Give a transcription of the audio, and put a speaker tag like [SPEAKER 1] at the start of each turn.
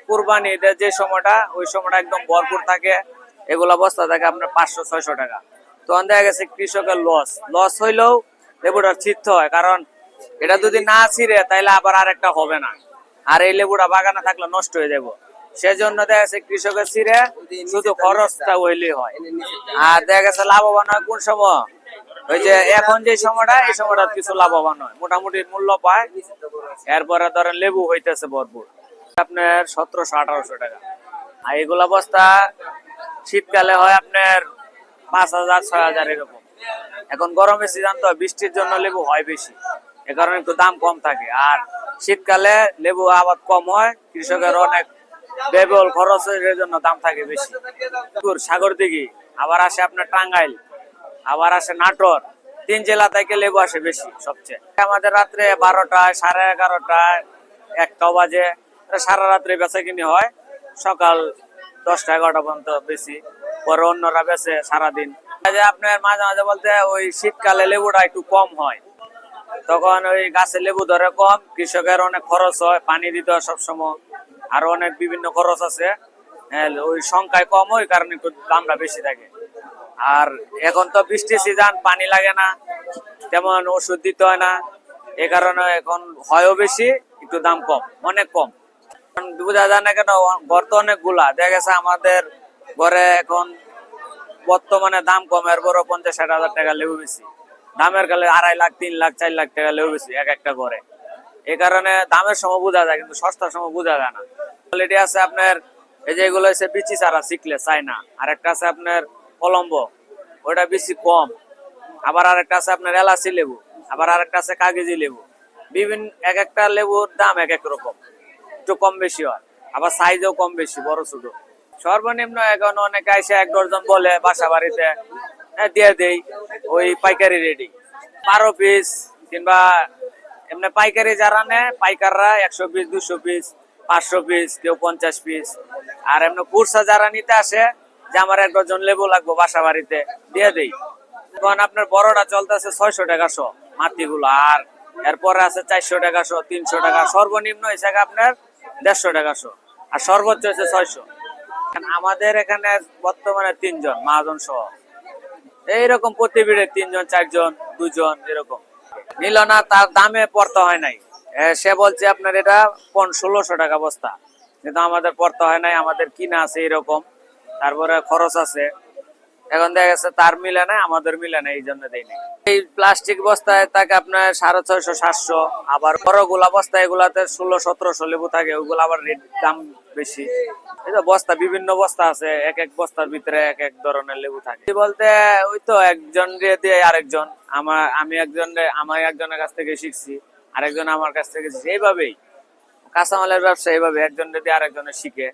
[SPEAKER 1] কুরবানি ঈদের যে সময়টা ওই সময়টা একদম ভরপুর থাকে, এগুলা বস্তা থাকে আপনার 500-600 টাকা। তখন দেখা গেছে কৃষকের লস হইলেও লেবুটা ছিটতে হয়, কারণ এটা যদি না ছিঁড়ে তাইলে আবার আরেকটা হবে না, আর এই লেবুটা বাগানে থাকলে নষ্ট হয়ে যাবো। সেজন্য দেখা গেছে কৃষকের ছিঁড়ে শুধু খরচটা হইলেই হয়। আর দেখা গেছে লাভবান হয় কোন সময়, ওই যে এখন যে সময়টা, এই সময়টা কিছু লাভবান হয়, মোটামুটি মূল্য পায়। এরপরে ধরেন লেবু হইতেছে ভরপুর আপনার 1700-1800 টাকা। আর এগুলা বস্তা শীতকালে হয় আপনার 5000-6000 এরকম। এখন গরমের সিজন তো, বৃষ্টির জন্য লেবু হয় বেশি, এ কারণে একটু দাম কম থাকে। আর শীতকালে লেবু আবাদ কম হয়, কৃষকের অনেক ব্যয়বহুল খরচ হয়, এর জন্য দাম থাকে বেশি। সাগর দিঘি, আবার আসে আপনার টাঙ্গাইল, আবার আসে নাটোর, 3 জেলা থেকে লেবু আসে বেশি সবচেয়ে। আমাদের রাত্রে 12টায়, 11:30টায়, 1টা বাজে সারা রাত্রে বেচা কিনি হয়, সকাল 10টা-11টা পর্যন্ত বেশি, পরে অন্যরা বেচে সারাদিন। আপনার মাঝে মাঝে বলতে ওই শীতকালে লেবুটা একটু কম হয়, তখন ওই গাছে লেবু ধরে কম, কৃষকের অনেক খরচ হয়, পানি দিতে হয় সবসময়, আরো অনেক বিভিন্ন খরচ আছে। ওই সংখ্যায় কম, ওই কারণে একটু দামটা বেশি থাকে। আর এখন তো বৃষ্টির সিজন, পানি লাগে না, তেমন ওষুধ দিতে হয় না, এ কারণে এখন হয়ও বেশি, একটু দাম কম, অনেক কম। বোঝা যায় না কেন, ঘর তো অনেকগুলা, দেখা গেছে আমাদের ঘরে এখন বর্তমানে দাম কম, এরপরও 50-60 হাজার টাকা লেবু বেশি। দামের কালে 2.5 লাখ, 3 লাখ, 4 লাখ টাকা লেবু বেশি এক একটা ঘরে। এই কারণে দামের সময় বোঝা যায়, কিন্তু সস্তার সময় বোঝা যায় না। কোয়ালিটি আছে আপনার, এই যে এগুলো হচ্ছে বিচি চারা, শিখলে চায়না, আর একটা আছে আপনার কলম্বো, ওইটা বেশি কম। আবার আরেকটা আছে আপনার এলাচি লেবু, আবার আরেকটা আছে কাগজি লেবু। বিভিন্ন এক একটা লেবুর দাম এক এক রকম, একটু কম বেশি হয়, আবার সাইজও কম বেশি, বড় ছোট। সর্বনিম্ন এখন অনেকে এসে 1 ডজন বলে বাসা বাড়িতে, দিয়ে দেই ওই পাইকারি রেডি 12 পিস, কিংবা এমনি পাইকারি যারা নেয় পাইকাররা 100 পিস, 200 পিস, 500 পিস, কেউ 50 পিস। আর এমনি কুরসা যারা নিতে আসে যে আমার 1 ডজন লেবু লাগবে বাসা বাড়িতে, দিয়ে দেই। এখন আপনার বড়টা চলতেছে 600 টাকা শো মাটিগুলো, আর এরপরে আছে 400 টাকা শো, 300 টাকা, সর্বনিম্ন হিসাবে আপনার 150 টাকা শো, আর সর্বোচ্চ হচ্ছে 600। আমাদের এখানে বর্তমানে 3 জন মহাজন সহ, এইরকম প্রতি ভিড়ে 3 জন, 4 জন, 2 জন এরকম। নিল না, তার দামে পড়তে হয় নাই। সে বলছে আপনার এটা 1600 টাকা বস্তা, কিন্তু আমাদের পড়তে হয় নাই, আমাদের কিনা আছে এরকম, তারপরে খরচ আছে। এখন দেখা গেছে তার মিলে না, আমাদের মিলে না, এই জন্য দেয় নাই। এই প্লাস্টিক বস্তায় থাকে আপনার 650-700, আবার বড়গুলা বস্তা এগুলাতে 1600-1700 লেবু থাকে, ওইগুলো আবার রেট দাম বেশি। এই তো বস্তা, বিভিন্ন বস্তা আছে, এক এক বস্তার ভিতরে এক এক ধরনের লেবু থাকে। বলতে ওই তো একজন দিয়ে আরেকজন, আমি একজনের কাছ থেকে শিখছি, আরেকজন আমার কাছ থেকে শিখছি, এইভাবেই কাঁচামালের ব্যবসা, এইভাবে একজন দিয়ে আরেকজনের শিখে।